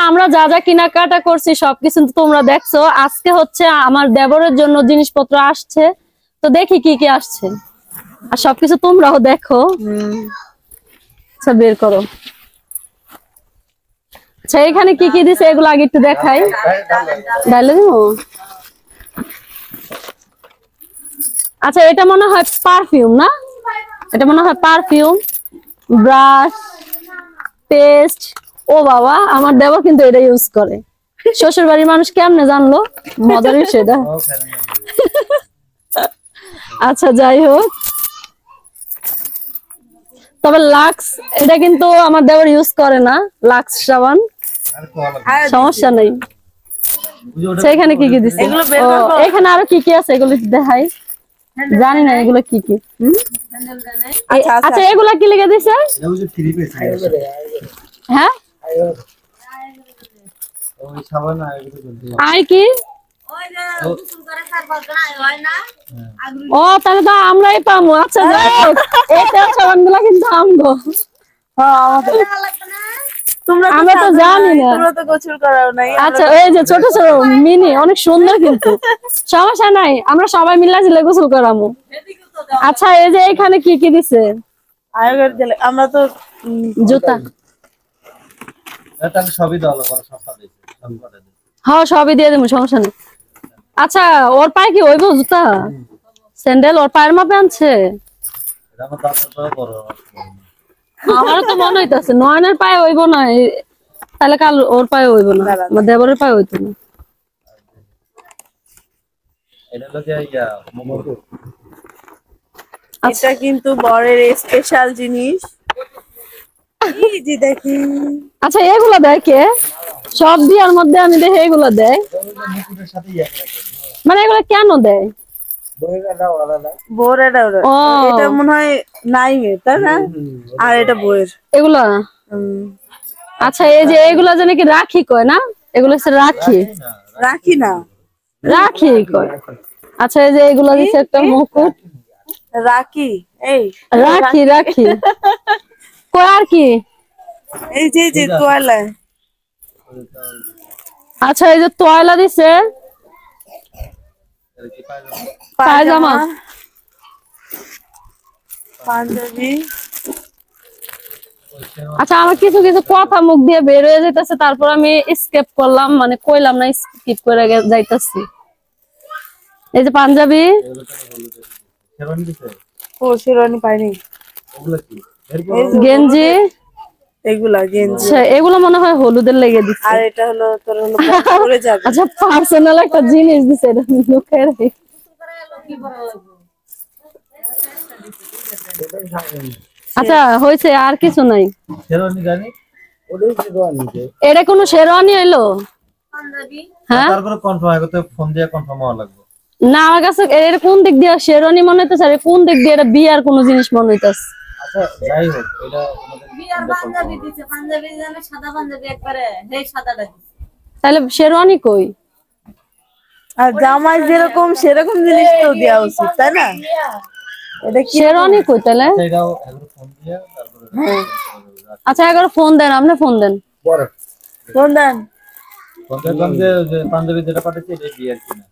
আমরা যা যা কেনাকাটা করছি সবকিছু তোমরা দেখছো। আজকে হচ্ছে আমার দেবরের জন্য জিনিসপত্র আসছে, তো দেখি কি কি আসছে আর সবকিছু তোমরাও দেখো। আচ্ছা বের করো। আচ্ছা এখানে কি কি দিছে এগুলো আগে একটু দেখাই। ডালে দিবো। আচ্ছা এটা মনে হয় পারফিউম না? এটা মনে হয় পারফিউম, ব্রাশ, পেস্ট। ও বাবা, আমার দেবর কিন্তু এটা ইউজ করে। শ্বশুর বাড়ির মানুষ কেমনে জানলো? মজার বিষয়টা। আচ্ছা যাই হোক, তবে লাক্স এটা কিন্তু আমার দেবর ইউজ করে না, লাক্স সাবান। সমস্যা নেই। সেখানে কি কি দিছে? এখানে আরো কি কি আছে এগুলো দেখাই। জানি না এগুলো কি কি। আচ্ছা এগুলা কি লিখে দিছে? হ্যাঁ আই কি? ও তাহলে তো আমরাই পাবো। আচ্ছা যাই হোক, এটা সাবান গুলা কিন্তু আমগো। আমরা তো জানি না। আচ্ছা এই যে ছোট ছোট মিনি অনেক সুন্দর, কিন্তু সমস্যা নাই, আমরা সবাই মিলে জিলে গোসল করামু। আচ্ছা এই যে এখানে কি কি দিছে? আমরা তো জুতা সবই দেওয়া হ্যাঁ সবই দিয়ে দেবো, সমস্যা নেই। আচ্ছা ওর পায়ে কি হইব জুতা স্যান্ডেল? ওর পায়ের মাপে আনছে? আমারও তো মনে হইতাছে নয়নের পায়ে হইব না, তাহলে কাল ওর পায়ে হইব না, আমার দেবরের পায়ে হইতো না। এটা কিন্তু বরের স্পেশাল জিনিস। আচ্ছা এগুলো দেখে সব বিয়ার মধ্যে আমি দেখে এগুলো দেয়, মানে এগুলো কেন দেয়? এটা মনে হয় নাইমের, তাই না? আর এটা বইয়ের এগুলা। আচ্ছা এই যে এগুলা জানি কি রাখি কয় না? এগুলো হচ্ছে রাখি। রাখি না, রাখি কয়। আচ্ছা এই যে এগুলা দিচ্ছে একটা মুকুট। রাখি এই রাখি রাখি কয় আর কি? এই যে তোয়ালা। আচ্ছা এই যে তোয়ালা দিছে, পায়জামা, পাঞ্জাবি। আচ্ছা আমার কিছু কিছু কথা মুখ দিয়ে বের হয়ে যাইতেছে, তারপর আমি স্কিপ করলাম, মানে কইলাম না, স্কিপ করে যাইতাছি। এই যে পাঞ্জাবি, শেরওয়ানি পাইনি, গেঞ্জি, এগুলা গেঞ্জি। এগুলো মনে হয় হলুদের লেগে দিচ্ছে। আর এটা হলো তোর হলো পরে যাবে। আচ্ছা পার্সোনাল একটা জিনিস দিছে, এটা লুকায় রাখি। আচ্ছা হয়েছে, আর কিছু নাই। এটা কোনো শেরওয়ানি হইলো? হ্যাঁ তারপরে কনফার্ম হয়, করতে ফোন দিয়ে কনফার্ম হওয়া লাগবে না। আমার কাছে এটা কোন দিক দিয়ে শেরওয়ানি মনে হইতেছে, আর কোন দিক দিয়ে এটা বিয়ার কোনো জিনিস মনে হইতেছে। আচ্ছা যাই হোক, এটা বিয়ার পাঞ্জাবি দিছে, পাঞ্জাবি জানে সাদা পাঞ্জাবি একবারে এই সাদাটা দিছে। তাহলে শেরওয়ানি কই? আর জামাই যেরকম সেরকম জিনিস তো দেওয়া উচিত, তাই না? এটা কি শেরওয়ানি কই তাহলে? এটাও একবার ফোন দিয়ে তারপরে। আচ্ছা একবার ফোন দেন, আপনি ফোন দেন। ফোন দেন। ফোন দিয়ে যে পাঞ্জাবি যেটা পাঠিয়েছে এটা বিয়ার কিনা?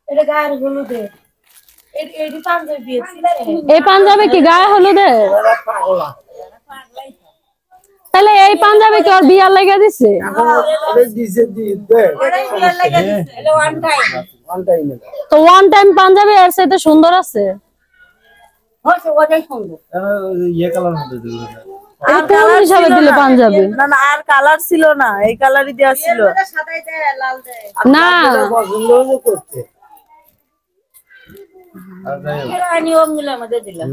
এটা গায়ের হলুদের। এই পাঞ্জাবি দিয়েছে। এই পাঞ্জাবি কি গায়ে হলুদের? তাহলে এই পাঞ্জাবি কি ওর বিয়ার লাগা দিছে? তো ওয়ান টাইম পাঞ্জাবি এর সাথে সুন্দর আছে। ইয়ে কালার মধ্যে দিল আর কোন হিসাবে দিলে পাঞ্জাবি? না না আর কালার ছিল না, এই কালারই দেওয়া ছিল না। নিয়ম গুলো আমাদের দিলাম।